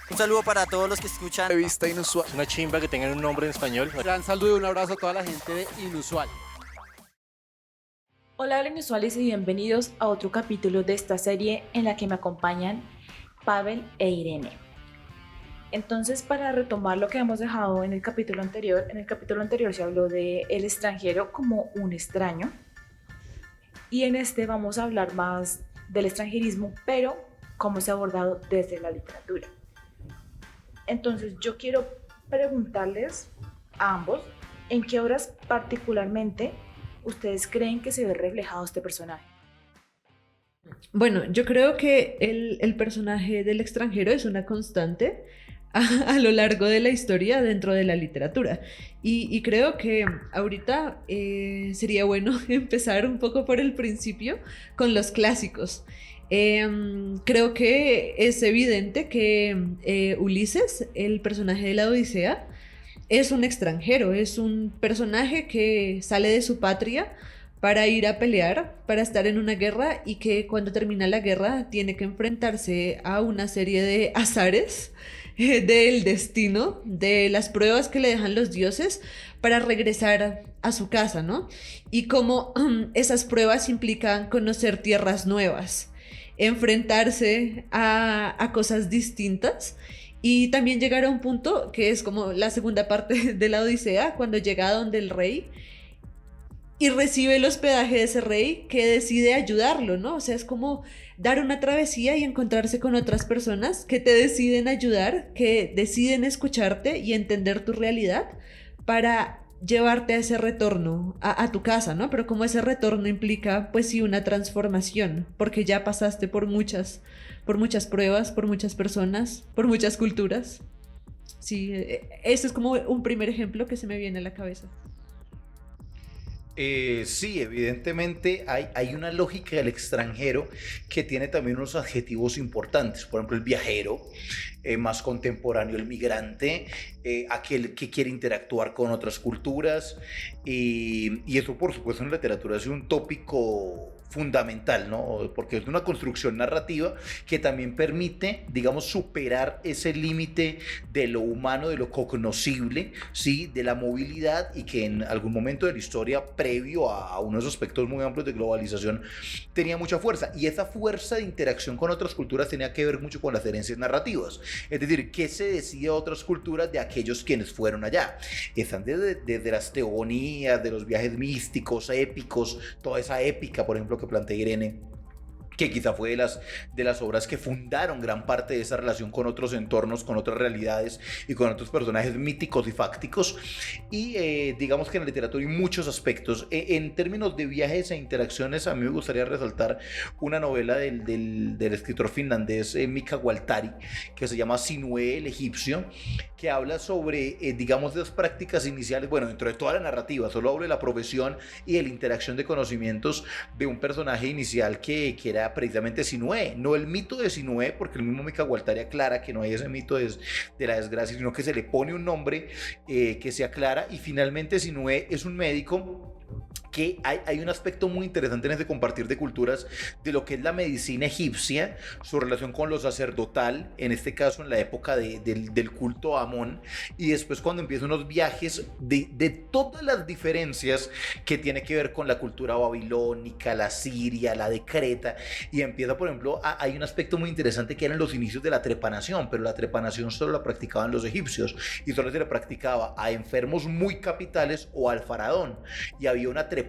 Un saludo para todos los que escuchan. Revista Inusual. Es una chimba que tengan un nombre en español. Un gran saludo y un abrazo a toda la gente de Inusual. Hola, hola inusuales y bienvenidos a otro capítulo de esta serie en la que me acompañan Pavel e Irene. Entonces, para retomar lo que hemos dejado en el capítulo anterior se habló de el extranjero como un extraño, y en este vamos a hablar más del extranjerismo, pero cómo se ha abordado desde la literatura. Entonces, yo quiero preguntarles a ambos, ¿en qué obras particularmente ustedes creen que se ve reflejado este personaje? Bueno, yo creo que el personaje del extranjero es una constante a lo largo de la historia dentro de la literatura. Y creo que ahorita sería bueno empezar un poco por el principio con los clásicos. Creo que es evidente que Ulises, el personaje de la Odisea, es un extranjero, es un personaje que sale de su patria para ir a pelear, para estar en una guerra, y que cuando termina la guerra tiene que enfrentarse a una serie de azares del destino, de las pruebas que le dejan los dioses para regresar a su casa, ¿no? Y cómo esas pruebas implican conocer tierras nuevas, enfrentarse a cosas distintas. Y también llegar a un punto que es como la segunda parte de la Odisea, cuando llega a donde el rey y recibe el hospedaje de ese rey que decide ayudarlo, ¿no? O sea, es como dar una travesía y encontrarse con otras personas que te deciden ayudar, que deciden escucharte y entender tu realidad para llevarte a ese retorno a tu casa, ¿no? Pero como ese retorno implica, pues sí, una transformación, porque ya pasaste por muchas pruebas, por muchas personas, por muchas culturas. Sí, ese es como un primer ejemplo que se me viene a la cabeza. Sí, evidentemente hay una lógica del extranjero que tiene también unos adjetivos importantes. Por ejemplo, el viajero, más contemporáneo, el migrante, aquel que quiere interactuar con otras culturas. Y eso, por supuesto, en la literatura es un tópico fundamental, ¿no? Porque es una construcción narrativa que también permite, digamos, superar ese límite de lo humano, de lo cognoscible, ¿sí? De la movilidad, y que en algún momento de la historia, previo a unos aspectos muy amplios de globalización, tenía mucha fuerza. Y esa fuerza de interacción con otras culturas tenía que ver mucho con las herencias narrativas. Es decir, ¿qué se decía de otras culturas de aquellos quienes fueron allá? Están desde las teogonías, de los viajes místicos, épicos, toda esa épica, por ejemplo, que plantea Irene, que quizá fue de las obras que fundaron gran parte de esa relación con otros entornos, con otras realidades y con otros personajes míticos y fácticos. Y digamos que en la literatura hay muchos aspectos. En términos de viajes e interacciones, a mí me gustaría resaltar una novela del escritor finlandés Mika Waltari, que se llama Sinuhe el egipcio, que habla sobre, digamos, las prácticas iniciales, bueno, dentro de toda la narrativa, solo hablo de la profesión y de la interacción de conocimientos de un personaje inicial que era precisamente Sinuhe, no el mito de Sinuhe, porque el mismo Mika Waltari aclara que no hay ese mito de la desgracia, sino que se le pone un nombre que se aclara. Y finalmente Sinuhe es un médico que hay un aspecto muy interesante en ese compartir de culturas de lo que es la medicina egipcia, su relación con lo sacerdotal, en este caso en la época del culto a Amón, y después cuando empiezan unos viajes de todas las diferencias que tiene que ver con la cultura babilónica, la siria, la de Creta, y empieza, por ejemplo, hay un aspecto muy interesante que eran los inicios de la trepanación, pero la trepanación solo la practicaban los egipcios, y solo se la practicaba a enfermos muy capitales o al faraón, y había una trepanación,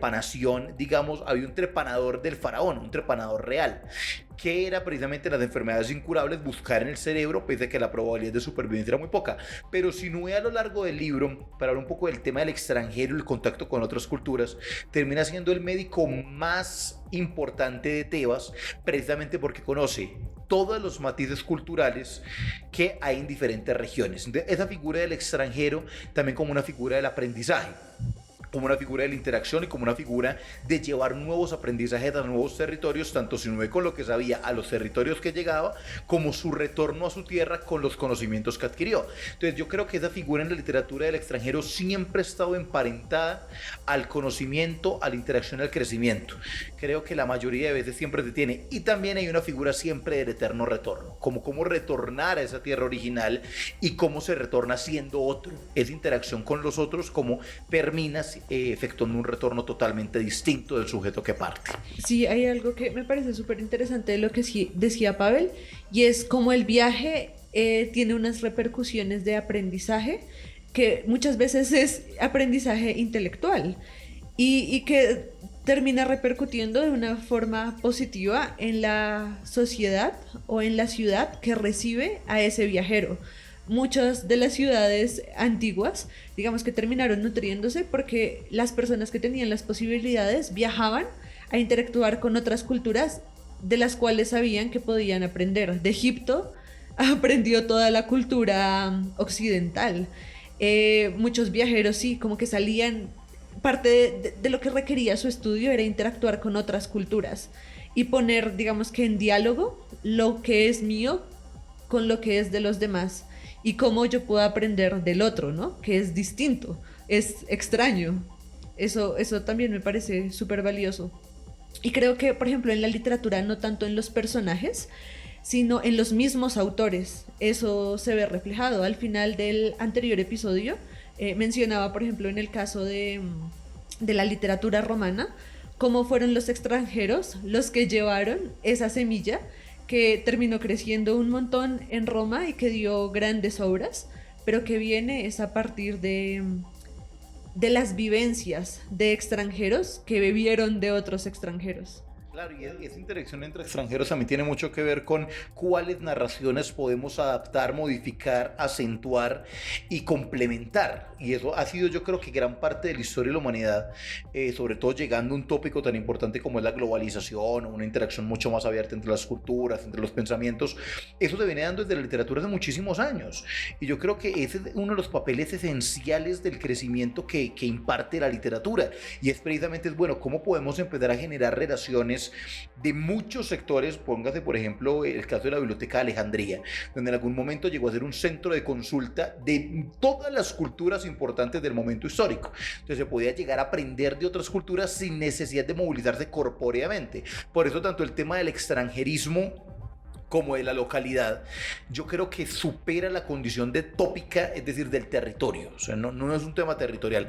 digamos, había un trepanador del faraón, un trepanador real, que era precisamente las enfermedades incurables, buscar en el cerebro, pese a que la probabilidad de supervivencia era muy poca. Pero si no a lo largo del libro, para hablar un poco del tema del extranjero y el contacto con otras culturas, termina siendo el médico más importante de Tebas, precisamente porque conoce todos los matices culturales que hay en diferentes regiones. Entonces, esa figura del extranjero también como una figura del aprendizaje. como una figura de la interacción y como una figura de llevar nuevos aprendizajes a nuevos territorios, tanto Sinuhe con lo que sabía a los territorios que llegaba, como su retorno a su tierra con los conocimientos que adquirió. Entonces yo creo que esa figura en la literatura del extranjero siempre ha estado emparentada al conocimiento, a la interacción, al crecimiento. Creo que la mayoría de veces siempre se tiene. Y también hay una figura siempre del eterno retorno, como cómo retornar a esa tierra original y cómo se retorna siendo otro. Esa interacción con los otros, como termina efectuando un retorno totalmente distinto del sujeto que parte. Sí, hay algo que me parece súper interesante de lo que decía Pavel, y es cómo el viaje tiene unas repercusiones de aprendizaje que muchas veces es aprendizaje intelectual y que termina repercutiendo de una forma positiva en la sociedad o en la ciudad que recibe a ese viajero. Muchas de las ciudades antiguas, digamos que terminaron nutriéndose porque las personas que tenían las posibilidades viajaban a interactuar con otras culturas de las cuales sabían que podían aprender. De Egipto aprendió toda la cultura occidental. Muchos viajeros sí, como que salían, parte de lo que requería su estudio era interactuar con otras culturas y poner, digamos que en diálogo, lo que es mío con lo que es de los demás. Y cómo yo puedo aprender del otro, ¿no? Que es distinto, es extraño. Eso también me parece súper valioso. Y creo que, por ejemplo, en la literatura, no tanto en los personajes, sino en los mismos autores. Eso se ve reflejado. Al final del anterior episodio, mencionaba, por ejemplo, en el caso de la literatura romana, cómo fueron los extranjeros los que llevaron esa semilla que terminó creciendo un montón en Roma y que dio grandes obras, pero que viene es a partir de las vivencias de extranjeros que bebieron de otros extranjeros. Claro, y esa interacción entre extranjeros también tiene mucho que ver con cuáles narraciones podemos adaptar, modificar, acentuar y complementar. Y eso ha sido, yo creo que gran parte de la historia de la humanidad, sobre todo llegando a un tópico tan importante como es la globalización, una interacción mucho más abierta entre las culturas, entre los pensamientos. Eso se viene dando desde la literatura hace muchísimos años. Y yo creo que ese es uno de los papeles esenciales del crecimiento que imparte la literatura. Y es precisamente, bueno, cómo podemos empezar a generar relaciones de muchos sectores. Póngase por ejemplo el caso de la Biblioteca de Alejandría, donde en algún momento llegó a ser un centro de consulta de todas las culturas importantes del momento histórico. Entonces se podía llegar a aprender de otras culturas sin necesidad de movilizarse corpóreamente. Por eso tanto el tema del extranjerismo como de la localidad, yo creo que supera la condición de tópica, es decir, del territorio. O sea, no es un tema territorial.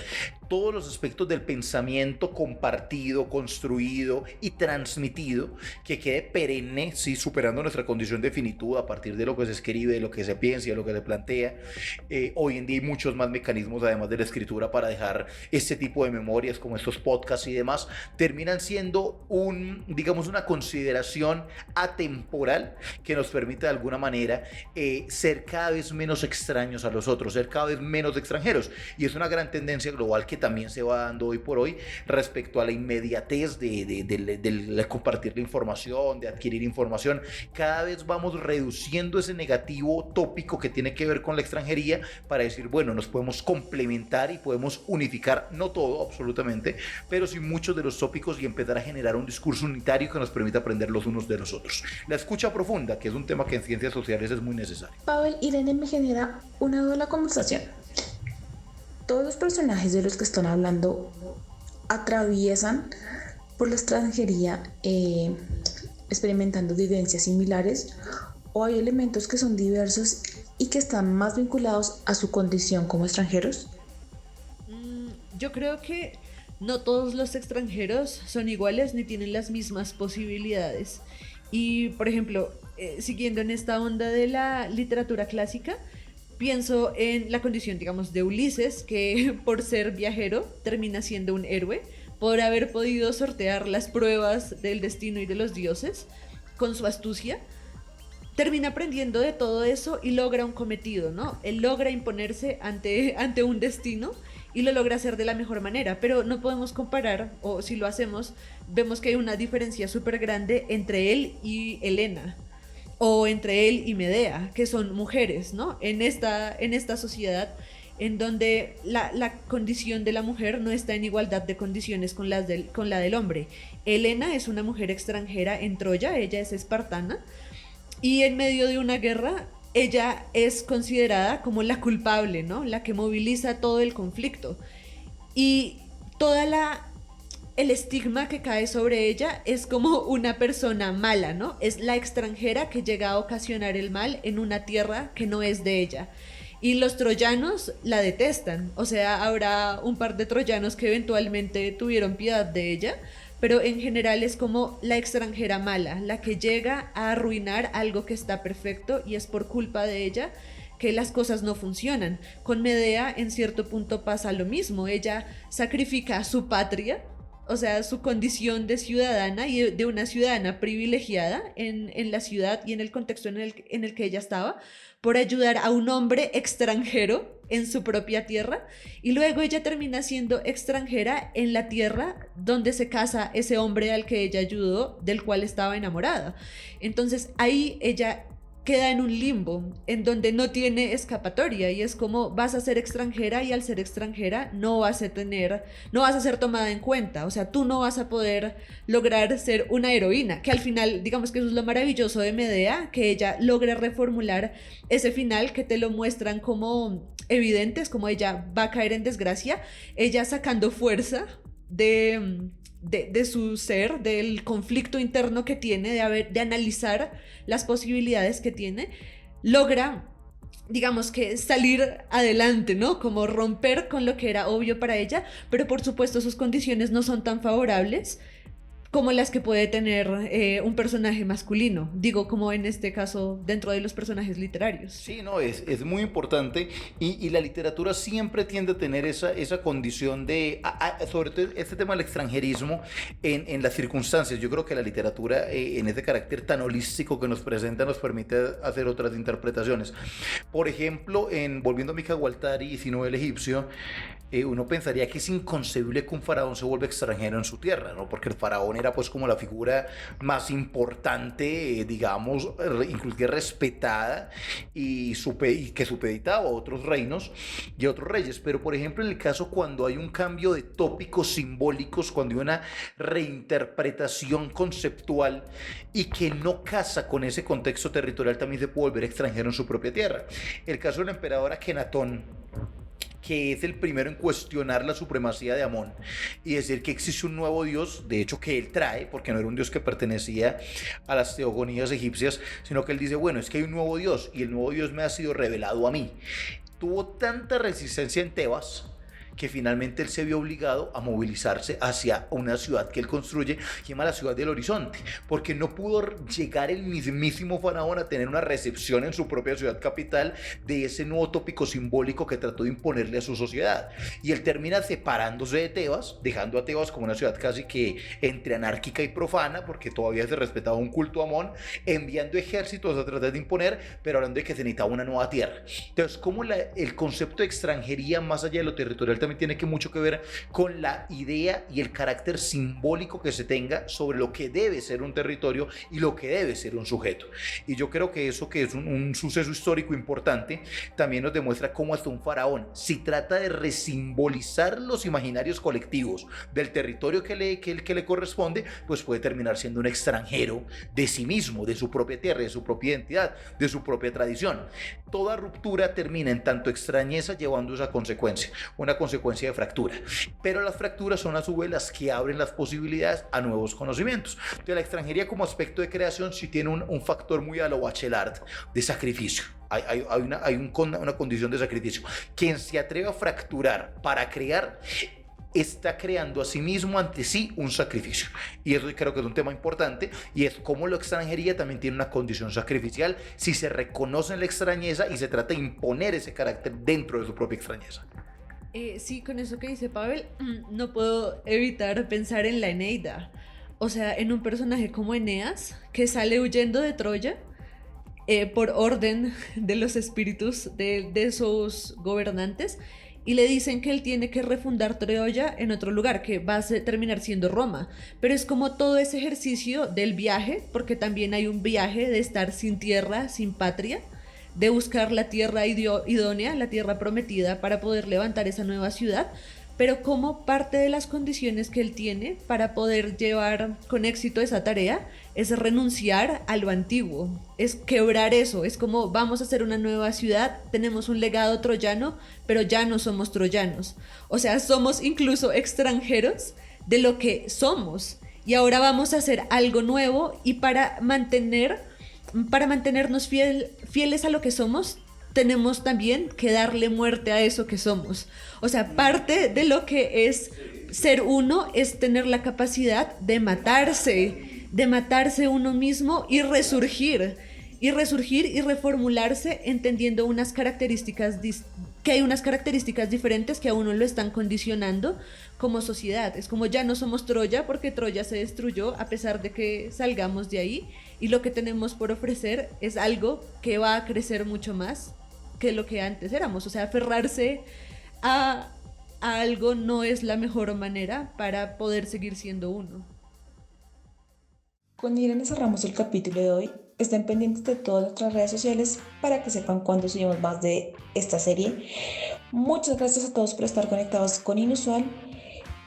Todos los aspectos del pensamiento compartido, construido y transmitido, que quede perenne, sí, superando nuestra condición de finitud a partir de lo que se escribe, de lo que se piensa y de lo que se plantea. Hoy en día hay muchos más mecanismos, además de la escritura, para dejar este tipo de memorias, como estos podcasts y demás, terminan siendo una consideración atemporal que nos permite de alguna manera ser cada vez menos extraños a los otros, ser cada vez menos extranjeros. Y es una gran tendencia global que también se va dando hoy por hoy respecto a la inmediatez de compartir la información, de adquirir información. Cada vez vamos reduciendo ese negativo tópico que tiene que ver con la extranjería para decir, bueno, nos podemos complementar y podemos unificar, no todo absolutamente, pero sí muchos de los tópicos y empezar a generar un discurso unitario que nos permita aprender los unos de los otros. La escucha profunda, que es un tema que en ciencias sociales es muy necesario. Pavel, Irene, me genera una duda la conversación. Todos los personajes de los que están hablando atraviesan por la extranjería experimentando vivencias similares, o hay elementos que son diversos y que están más vinculados a su condición como extranjeros. Yo creo que no todos los extranjeros son iguales ni tienen las mismas posibilidades. Y, por ejemplo, siguiendo en esta onda de la literatura clásica, pienso en la condición, digamos, de Ulises, que por ser viajero termina siendo un héroe, por haber podido sortear las pruebas del destino y de los dioses con su astucia. Termina aprendiendo de todo eso y logra un cometido, ¿no? Él logra imponerse ante un destino y lo logra hacer de la mejor manera, pero no podemos comparar, o si lo hacemos, vemos que hay una diferencia súper grande entre él y Helena, o entre él y Medea, que son mujeres, ¿no? En esta sociedad en donde la condición de la mujer no está en igualdad de condiciones con la del hombre. Helena es una mujer extranjera en Troya, ella es espartana, y en medio de una guerra ella es considerada como la culpable, ¿no? La que moviliza todo el conflicto. Y el estigma que cae sobre ella es como una persona mala, ¿no? Es la extranjera que llega a ocasionar el mal en una tierra que no es de ella. Y los troyanos la detestan, o sea, habrá un par de troyanos que eventualmente tuvieron piedad de ella, pero en general es como la extranjera mala, la que llega a arruinar algo que está perfecto y es por culpa de ella que las cosas no funcionan. Con Medea en cierto punto pasa lo mismo, ella sacrifica a su patria, o sea, su condición de ciudadana y de una ciudadana privilegiada en la ciudad y en el contexto en el que ella estaba, por ayudar a un hombre extranjero en su propia tierra, y luego ella termina siendo extranjera en la tierra donde se casa ese hombre al que ella ayudó, del cual estaba enamorada. Entonces ahí ella queda en un limbo en donde no tiene escapatoria, y es como vas a ser extranjera y al ser extranjera no vas a ser tomada en cuenta, o sea, tú no vas a poder lograr ser una heroína, que al final, digamos que eso es lo maravilloso de Medea, que ella logra reformular ese final que te lo muestran como evidentes, como ella va a caer en desgracia, ella sacando fuerza de su ser, del conflicto interno que tiene, de analizar las posibilidades que tiene, logra, digamos que salir adelante, ¿no? Como romper con lo que era obvio para ella, pero por supuesto sus condiciones no son tan favorables como las que puede tener un personaje masculino, digo, como en este caso dentro de los personajes literarios. Sí, no, es muy importante, y la literatura siempre tiende a tener esa condición de, sobre todo este tema del extranjerismo en las circunstancias. Yo creo que la literatura en ese carácter tan holístico que nos presenta nos permite hacer otras interpretaciones. Por ejemplo, volviendo a Mika Waltari y Sino el egipcio, uno pensaría que es inconcebible que un faraón se vuelva extranjero en su tierra, ¿no? Porque el faraón era pues como la figura más importante, digamos, inclusive respetada y que supeditaba a otros reinos y a otros reyes. Pero por ejemplo en el caso cuando hay un cambio de tópicos simbólicos, cuando hay una reinterpretación conceptual y que no casa con ese contexto territorial, también se puede volver extranjero en su propia tierra. El caso del emperador Akenatón, que es el primero en cuestionar la supremacía de Amón y decir que existe un nuevo dios, de hecho que él trae, porque no era un dios que pertenecía a las teogonías egipcias, sino que él dice, bueno, es que hay un nuevo dios y el nuevo dios me ha sido revelado a mí. Tuvo tanta resistencia en Tebas que finalmente él se vio obligado a movilizarse hacia una ciudad que él construye, que se llama la ciudad del Horizonte, porque no pudo llegar el mismísimo faraón a tener una recepción en su propia ciudad capital de ese nuevo tópico simbólico que trató de imponerle a su sociedad. Y él termina separándose de Tebas, dejando a Tebas como una ciudad casi que entre anárquica y profana, porque todavía se respetaba un culto a Amón, enviando ejércitos a tratar de imponer, pero hablando de que se necesitaba una nueva tierra. Entonces, como el concepto de extranjería, más allá de lo territorial, también tiene mucho que ver con la idea y el carácter simbólico que se tenga sobre lo que debe ser un territorio y lo que debe ser un sujeto. Y yo creo que eso, que es un suceso histórico importante, también nos demuestra cómo hasta un faraón, si trata de resimbolizar los imaginarios colectivos del territorio que le corresponde, pues puede terminar siendo un extranjero de sí mismo, de su propia tierra, de su propia identidad, de su propia tradición. Toda ruptura termina en tanto extrañeza llevando esa consecuencia, una consecuencia de fractura, pero las fracturas son a su vez las que abren las posibilidades a nuevos conocimientos. Entonces la extranjería como aspecto de creación sí tiene un factor muy a lo Bachelard de sacrificio. Hay una condición de sacrificio. Quien se atreve a fracturar para crear está creando a sí mismo ante sí un sacrificio, y eso creo que es un tema importante, y es cómo la extranjería también tiene una condición sacrificial si se reconoce en la extrañeza y se trata de imponer ese carácter dentro de su propia extrañeza. Sí, con eso que dice Pavel, no puedo evitar pensar en la Eneida. O sea, en un personaje como Eneas, que sale huyendo de Troya por orden de los espíritus de sus gobernantes, y le dicen que él tiene que refundar Troya en otro lugar, que va a terminar siendo Roma. Pero es como todo ese ejercicio del viaje, porque también hay un viaje de estar sin tierra, sin patria, de buscar la tierra idónea, la tierra prometida para poder levantar esa nueva ciudad, pero como parte de las condiciones que él tiene para poder llevar con éxito esa tarea es renunciar a lo antiguo, es quebrar eso, es como vamos a hacer una nueva ciudad, tenemos un legado troyano, pero ya no somos troyanos, o sea, somos incluso extranjeros de lo que somos y ahora vamos a hacer algo nuevo y para mantenernos fieles a lo que somos, tenemos también que darle muerte a eso que somos. O sea, parte de lo que es ser uno es tener la capacidad de matarse uno mismo y resurgir y reformularse entendiendo que hay unas características diferentes que a uno lo están condicionando como sociedad. Es como ya no somos Troya porque Troya se destruyó a pesar de que salgamos de ahí y lo que tenemos por ofrecer es algo que va a crecer mucho más que lo que antes éramos. O sea, aferrarse a algo no es la mejor manera para poder seguir siendo uno. Con Irene cerramos el capítulo de hoy. Estén pendientes de todas nuestras redes sociales para que sepan cuándo subimos más de esta serie. Muchas gracias a todos por estar conectados con Inusual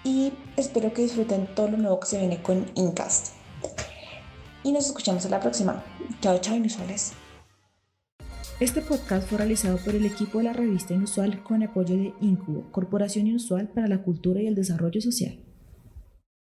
y espero que disfruten todo lo nuevo que se viene con Incast. Y nos escuchamos en la próxima. Chao, chao, Inusuales. Este podcast fue realizado por el equipo de la revista Inusual con apoyo de Incubo, Corporación Inusual para la Cultura y el Desarrollo Social.